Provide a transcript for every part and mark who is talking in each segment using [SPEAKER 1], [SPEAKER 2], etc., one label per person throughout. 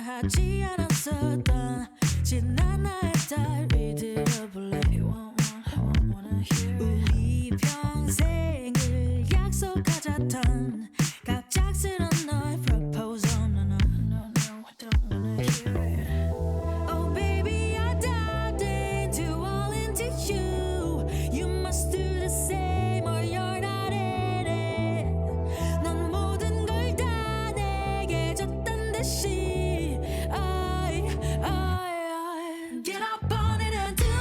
[SPEAKER 1] 하지 않았었던 지난 나의 딸이 들어볼래 wanna hear it. 우리 평생을 약속하자던 갑작스런 너의 proposal no no no no I don't wanna hear it. Oh baby I dived into all into you. You must do the same or you're not in it. 넌 모든 걸 다 내게 줬단 듯이 Get up on it and do.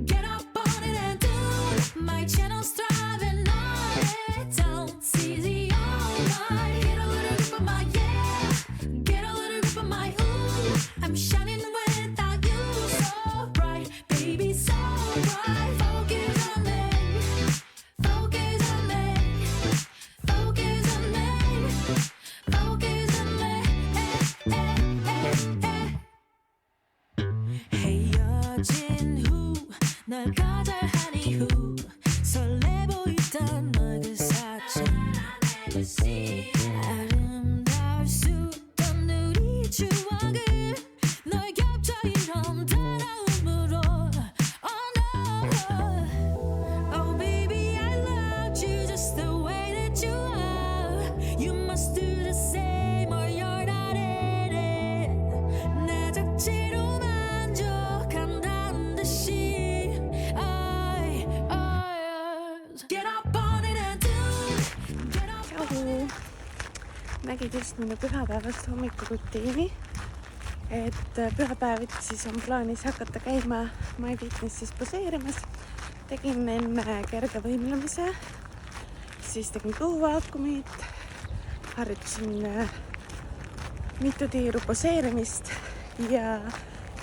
[SPEAKER 1] Get up on it and do. My channel's thriving on it. Don't see the online. Get a little grip of my yeah. Get a little grip of my ooh. I'm shining without you. So bright, baby, so bright. Focus on me. Focus on me. Focus on me. Focus on me. 헤어진 후 널 거절한 이후 설레 보이던 너의 그 사진 아름다울 수 있던 우리 추억을 널 겹쳐 이런 따라움으로 Oh no Oh baby I loved you just the way that you are. You must do the same or you're not in it. 내 자체로 만족한다는 듯이 Get up on it and do. Get up.
[SPEAKER 2] Tšau! Nägid just minu pühapäevast hommikurutiini, et pühapäeviti siis on plaanis hakata käima MyFitnessis poseerimas. Tegin enne kerge võimlemise, siis tegin kõhuvaakumit, harjutasin mitu tiiru poseerimist ja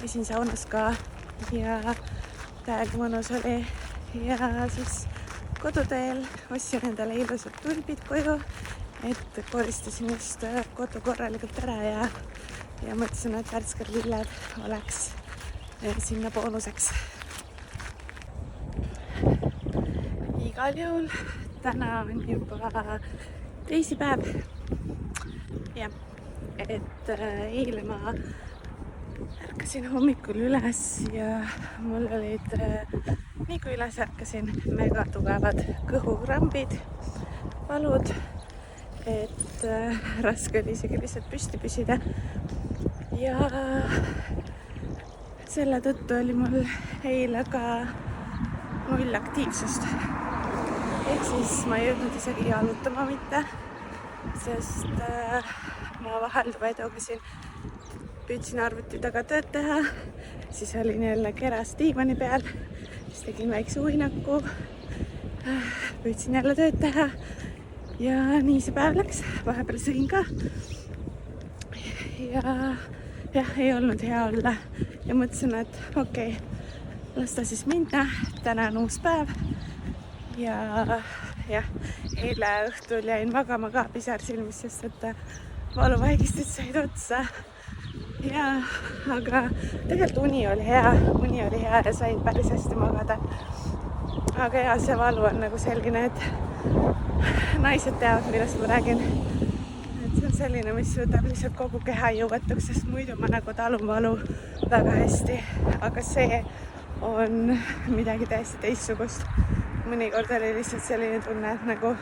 [SPEAKER 2] käisin saunas ka ja täiega mõnus oli ja siis koduteel ostsin endale ilusad tulbid koju, et koristasin just kodu korralikult ära ja mõtlesin, et värsked lilled oleks sinna boonuseks. Igal juhul täna on juba teisipäev ja et eile ma ärkasin hommikul üles ja mul olid nii kui üles ärkasin mega tugevad kõhukrambid, valud, et raske oli isegi lihtsalt püsti püsida ja selle tõttu oli mul eile ka null aktiivsust. Ehk siis ma ei jõudnud isegi jalutama mitte, sest ma vahelduva eduga siin püüdsin arvuti taga tööd teha, siis olin jälle keras diivani peal, siis tegin väikse uinaku, püüdsin jälle tööd teha ja nii see päev läks, vahepeal sõin ka ja jah, ei olnud hea olla ja mõtlesin, et okei, las ta siis minna, täna on uus päev ja jah, eile õhtul jäin magama ka pisar silmis, sest et valuvaigistid said otsa. Ja, aga tegelikult uni oli hea ja sain päris hästi magada. Aga ja see valu on nagu selline, et naised teavad, millest ma räägin. Et see on selline, mis võtab lihtsalt kogu keha jõuetuks, sest muidu ma nagu talun valu väga hästi. Aga see on midagi täiesti teistsugust. Mõnikord oli lihtsalt selline tunne, et nagu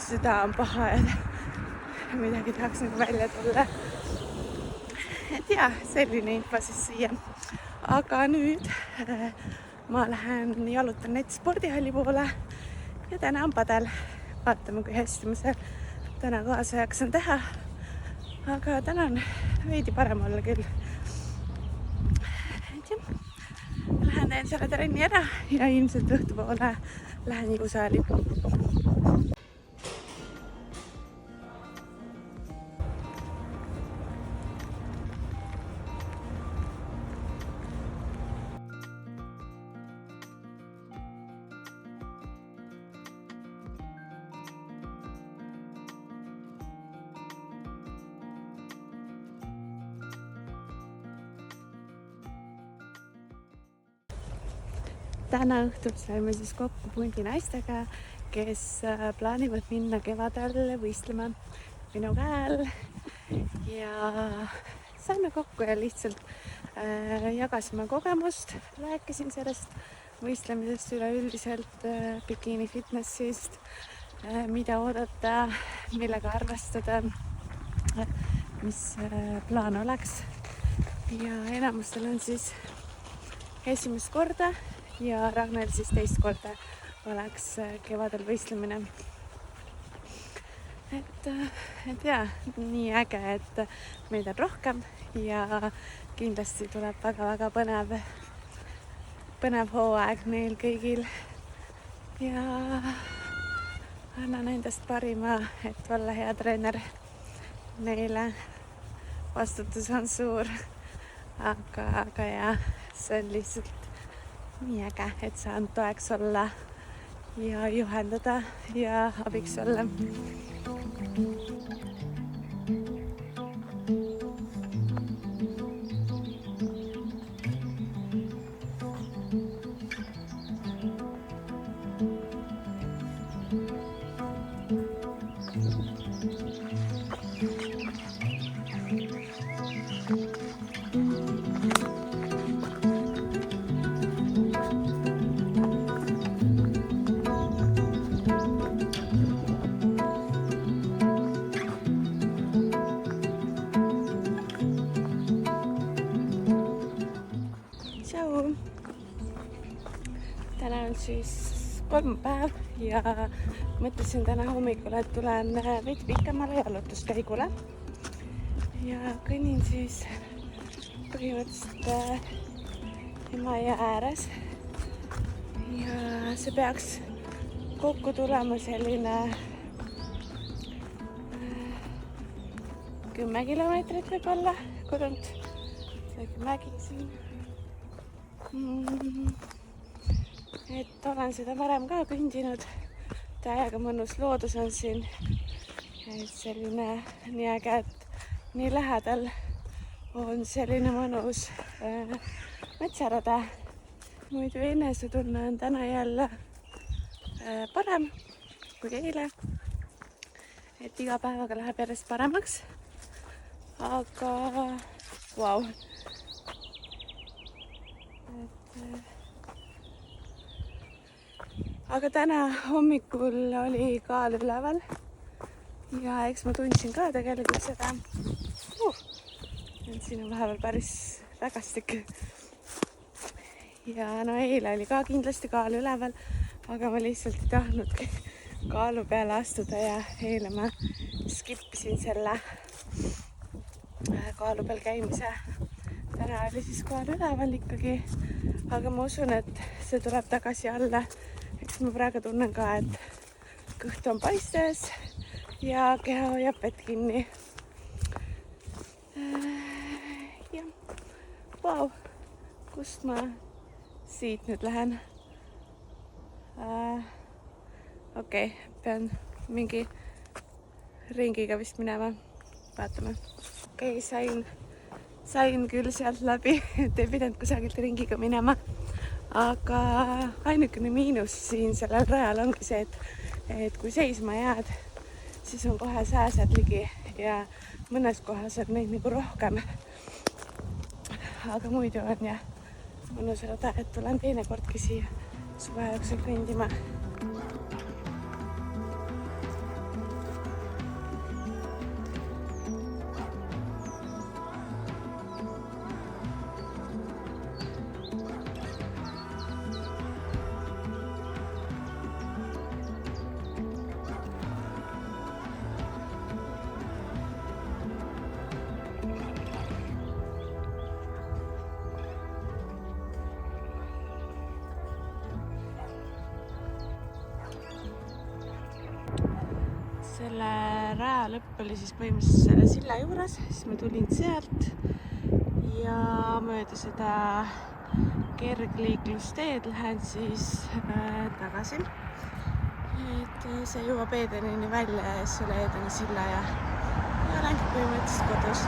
[SPEAKER 2] süda on paha ja midagi tahaks nagu välja tulla. Et jah, selline info siis siia. Aga nüüd ma lähen jalutan näiteks spordihalli poole ja täna on padel. Vaatame, kui hästi ma seal täna kaasa jaksan teha. Aga täna on veidi parem olla küll. Et jah, lähen teen selle trenni ära ja ilmselt õhtupoole lähen jõusaali. Täna õhtul saime siis kokku pundi naistega, kes plaanivad minna kevadel võistlema minu käel ja saime kokku ja lihtsalt jagasime kogemust, rääkisin sellest võistlemisest üleüldiselt, bikiini fitnessist, mida oodata, millega arvestada, mis plaan oleks. Ja enamustel on siis esimest korda ja Ragnel siis teist korda oleks kevadel võistlemine. Et jaa, nii äge, et meid on rohkem ja kindlasti tuleb väga-väga põnev hooaeg neil kõigil. Ja annan endast parima, et olla hea treener neile. Vastutus on suur, aga jah, see on lihtsalt nii äge, et saan toeks olla ja juhendada ja abiks olla. Täna on siis kolmapäev ja mõtlesin täna hommikul, et tulen veidi pikemale jalutuskäigule ja kõnnin siis põhimõtteliselt Emajõe ääres ja see peaks kokku tulema selline 10 kilomeetrit võib-olla kodunt, mägi siin. Et olen seda varem ka kõndinud, täiega mõnus loodus on siin, et selline nii äge, et nii lähedal on selline mõnus metsarada. Muidu enesetunne on täna jälle parem kui eile, et iga päevaga läheb järjest paremaks, aga vau. Aga täna hommikul oli kaal üleval ja eks ma tundsin ka tegelikult seda. Siin on vahepeal päris rägastik. Ja no eile oli ka kindlasti kaal üleval, aga ma lihtsalt ei tahtnud kaalu peale astuda ja eile ma skippisin selle kaalu peal käimise. Täna oli siis kaal üleval ikkagi, aga ma usun, et see tuleb tagasi alla. Eks ma praegu tunnen ka, et kõht on paistes ja keha hoiab vett kinni. Ja, vau, kust ma siit nüüd lähen? Okei, pean mingi ringiga vist minema. Vaatame. Okei, sain küll sealt läbi, et ei pidanud kusagilt ringiga minema. Aga ainukene miinus siin sellel rajal ongi see, et kui seisma jääd, siis on kohe sääsed ligi ja mõnes kohas on neid nagu rohkem. Aga muidu on jah mõnus rada, et tulen teinekordki siia suve jooksul kõndima. Selle raja lõpp oli siis põhimõtteliselt selle silla juures, siis ma tulin sealt ja mööda seda kergliiklusteed lähen siis tagasi. Et see jõuab Edenini välja ja siis üle Edeni silla ja olengi põhimõtteliselt kodus.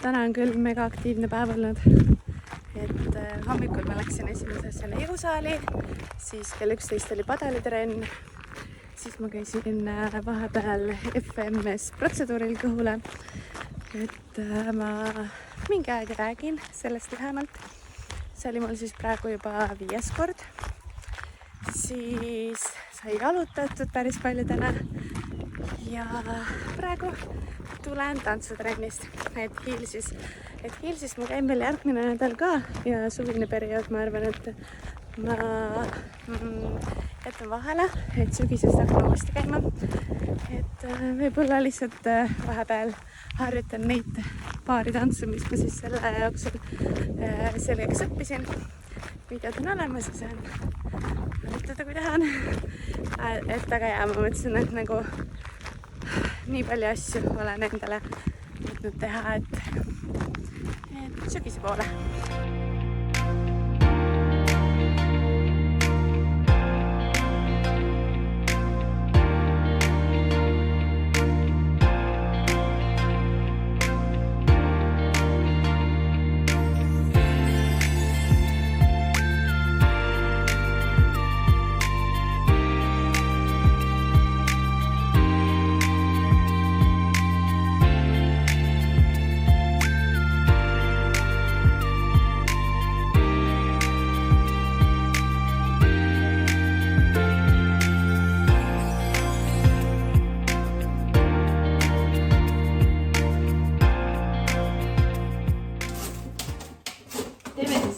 [SPEAKER 2] Täna on küll mega aktiivne päev olnud, et hommikul ma läksin esimese asjana jõusaali, siis kell 11 oli padelitrenn, siis ma käisin vahepeal FMS protseduuril kõhule, et ma mingi aeg räägin sellest lähemalt. See oli mul siis praegu juba 5. kord, siis sai jalutatud päris palju täna ja praegu tulen tantsutrennist, et Hiilsis ma käin veel järgmine nädal ka ja suvine periood, ma arvan, et ma jätan vahele, et sügisest hakkan uuesti käima, et võib-olla lihtsalt vahepeal harjutan neid paari tantsu, mis ma siis selle jooksul selgeks õppisin. Videod on olemas ja saan harjutada, kui tahan, et väga hea, ma mõtlesin, et nagu nii palju asju olen endale võtnud teha, et sügise poole.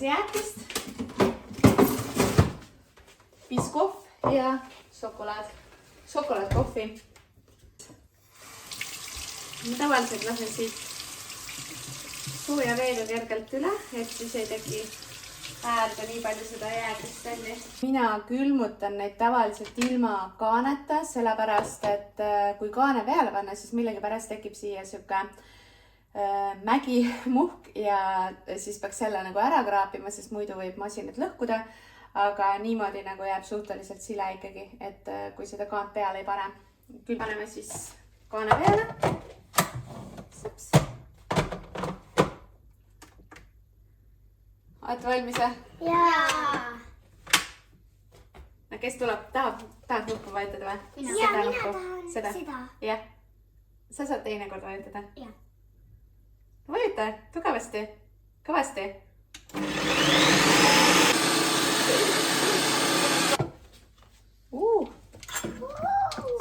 [SPEAKER 2] Jäätist, biskohv ja šokolaadkohvi. Ma tavaliselt lasen siit sooja veega kergelt üle, et siis ei teki äärde nii palju seda jääkristalli. Mina külmutan neid tavaliselt ilma kaaneta, sellepärast et kui kaane peale panna, siis millegipärast tekib siia siuke mägimuhk ja siis peaks selle nagu ära kraapima, sest muidu võib masinad lõhkuda, aga niimoodi nagu jääb suhteliselt sile ikkagi, et kui seda kaant peale ei pane. Küll paneme siis kaane peale. Sõps. Olete valmis või?
[SPEAKER 3] Jaa!
[SPEAKER 2] No kes tuleb? Tahad nuppu vajutada või?
[SPEAKER 3] Mina tahan seda.
[SPEAKER 2] Jah. Sa saad teine kord vajutada?
[SPEAKER 3] Jah.
[SPEAKER 2] Vajuta, tugevasti, kõvasti.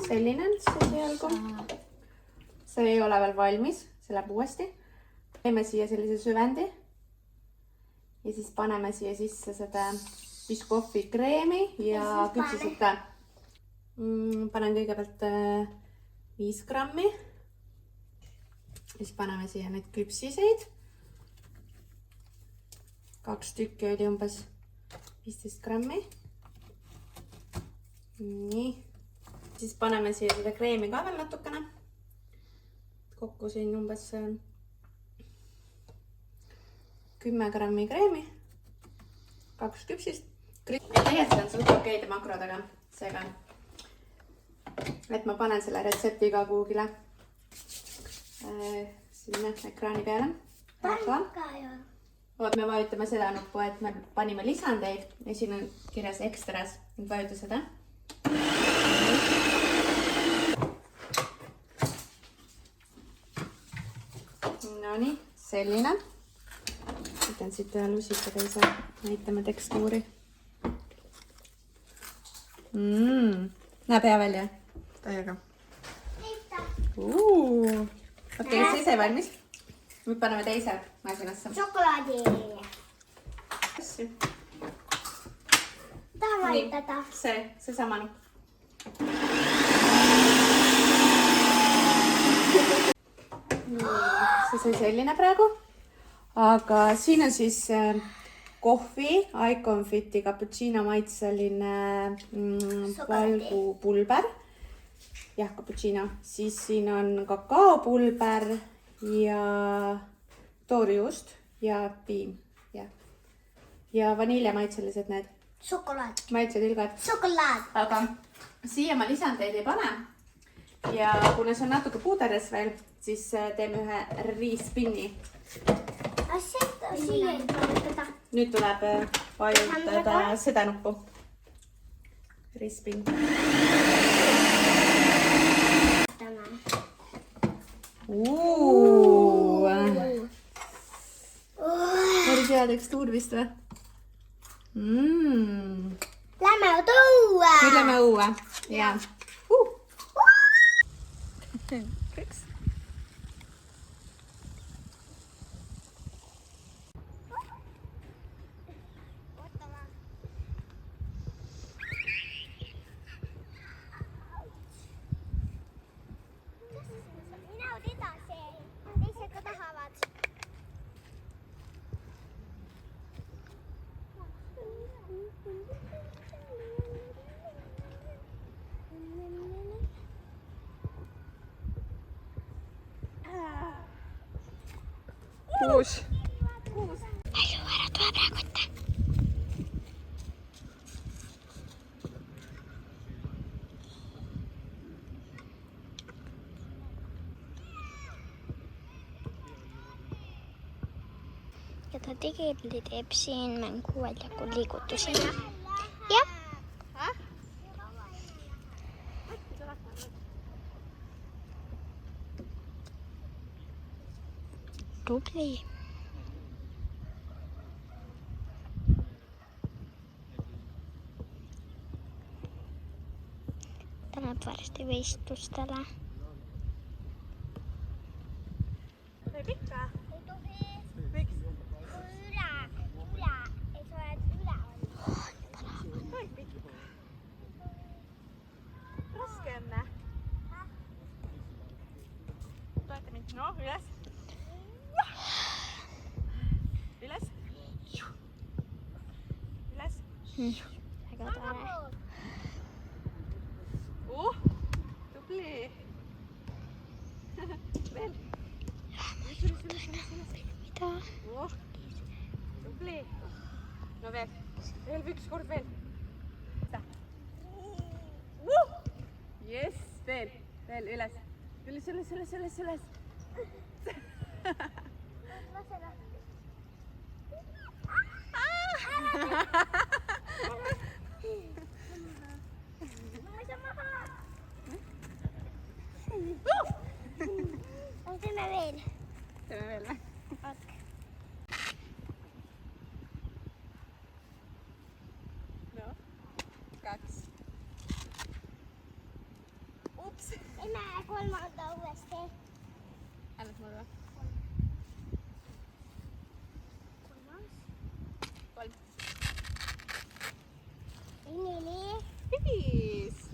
[SPEAKER 2] Selline on see sealgu. See ei ole veel valmis, see läheb uuesti. Teeme siia sellise süvendi. Ja siis paneme siia sisse seda biskohvi kreemi ja küpsisukka. Panen kõigepealt 5 grammi. Siis paneme siia need küpsiseid. 2 tükki oli umbes 15 grammi. Nii. Siis paneme siia seda kreemi ka veel natukene. Kokku siin umbes
[SPEAKER 3] 10 grammi kreemi, 2 küpsist. Tegelikult on suht okeide makrodega, seega, et ma panen selle retsepti ka kuhugile sinna ekraani peale. Oot, me vajutame seda nuppu, et me panime lisandeid ja siin on kirjas ekstras. Nüüd vajuta seda. Nonii, selline. Võtan siit ühe lusika teise näitame tekstuuri. Näeb hea välja. Täiega. Okei, see sai valmis. Nüüd paneme teise masinasse.
[SPEAKER 4] Šokolaadi. Tahan vajutada.
[SPEAKER 3] See sama nupp. See sai selline praegu. Aga siin on siis kohvi, Iconfiti cappuccino maitseline valgupulber. Jah, cappuccino. Siis siin on kakaopulber ja toorjuust ja piim. Ja vaniljamaitselised need.
[SPEAKER 4] Šokolaad.
[SPEAKER 3] Maitsetilgad.
[SPEAKER 4] Šokolaad.
[SPEAKER 3] Aga siia ma lisandeid ei pane. Ja kuna see on natuke puuderes veel, siis teeme ühe riispinni.
[SPEAKER 4] Siia ei vajutada.
[SPEAKER 3] Nüüd tuleb vajutada seda nuppu. Riispinn. Päris hea tekstuur vist või?
[SPEAKER 4] Lähme õue.
[SPEAKER 3] Nüüd lähme õue. Ja. Kõik.
[SPEAKER 4] Minäud edasi. Teised ka tahavad.
[SPEAKER 2] Kuus.
[SPEAKER 4] Palju ära tule praegu ette. Ja ta tegelikult teeb siin mänguväljaku liigutusi. Jah. Tubli. Ta läheb varsti võistlustele.
[SPEAKER 2] Teeb ikka?
[SPEAKER 4] Ei tohi.
[SPEAKER 2] Miks?
[SPEAKER 4] Üle. Ei sa oled üle.
[SPEAKER 2] Toib ikka. Raske enne. Toeta mind. No, üles. Üles. Üles.
[SPEAKER 4] Väga tore.
[SPEAKER 2] Tubli. Veel.
[SPEAKER 4] Mida?
[SPEAKER 2] Tubli. No veel. Veel üks kord veel. Yes, veel. Veel üles. Üles.
[SPEAKER 4] Teeme veel.
[SPEAKER 3] Teeme veel või? No, 2. Ups.
[SPEAKER 4] Teeme kolmanda uuesti.
[SPEAKER 3] Annad mulle või? 3.
[SPEAKER 4] 4.
[SPEAKER 3] 5.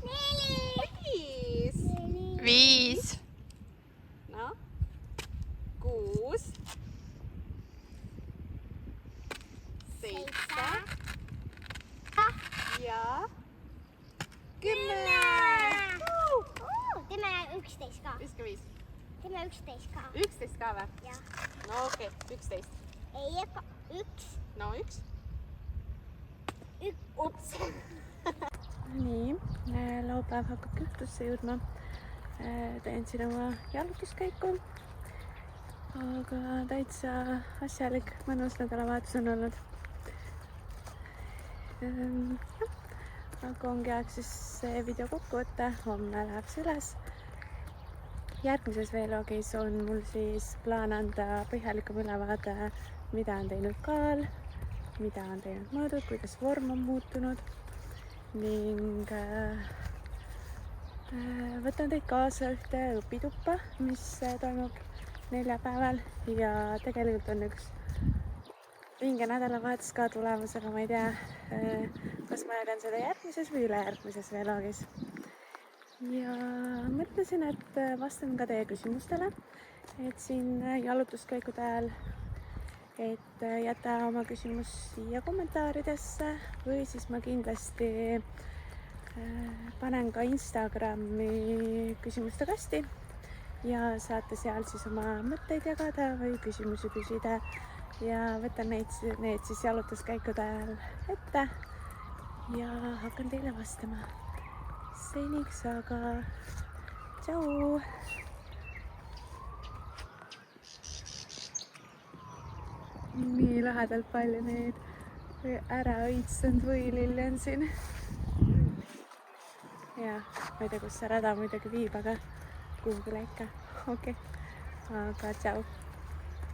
[SPEAKER 3] 5. No, 6. 7. Ja 10.
[SPEAKER 4] Teeme 11 ka.
[SPEAKER 3] Viska 5.
[SPEAKER 4] Teeme 11 ka.
[SPEAKER 3] 11 ka või?
[SPEAKER 4] Jah.
[SPEAKER 3] No okei, 11.
[SPEAKER 4] ei, ega üks.
[SPEAKER 2] no üks.
[SPEAKER 4] Ups.
[SPEAKER 2] nii, laupäev hakkab küptusse jõudma. Teen siin oma jalutuskäiku. aga täitsa asjalik, mõnus nädalavahetus on olnud. aga ongi aeg siis see video kokku võtta, homme läheb see üles. Järgmises vlogis on mul siis plaan anda põhjalikum ülevaade, mida on teinud Kaal, mida on teinud mõõdud, kuidas vorm on muutunud ning võtan teid kaasa ühte õpituppa, mis toimub neljapäeval ja tegelikult on üks vinge nädalavahetus ka tulemas, aga ma ei tea, kas ma jagan seda järgmises või ülejärgmises vlogis. Ja mõtlesin, et vastan ka teie küsimustele, et siin jalutuskäikude ajal, et jäta oma küsimus siia kommentaaridesse või siis ma kindlasti panen ka Instagrami küsimuste kasti ja saate seal siis oma mõtteid jagada või küsimusi küsida ja võtan need siis jalutuskäikude ajal ette ja hakkan teile vastama. Seniks aga tšau! Nii lahedalt palju neid ära õitsunud võililli on siin. Ja ma ei tea, kus see rada muidugi viib, aga kuhugile ikka. Okei, aga tšau!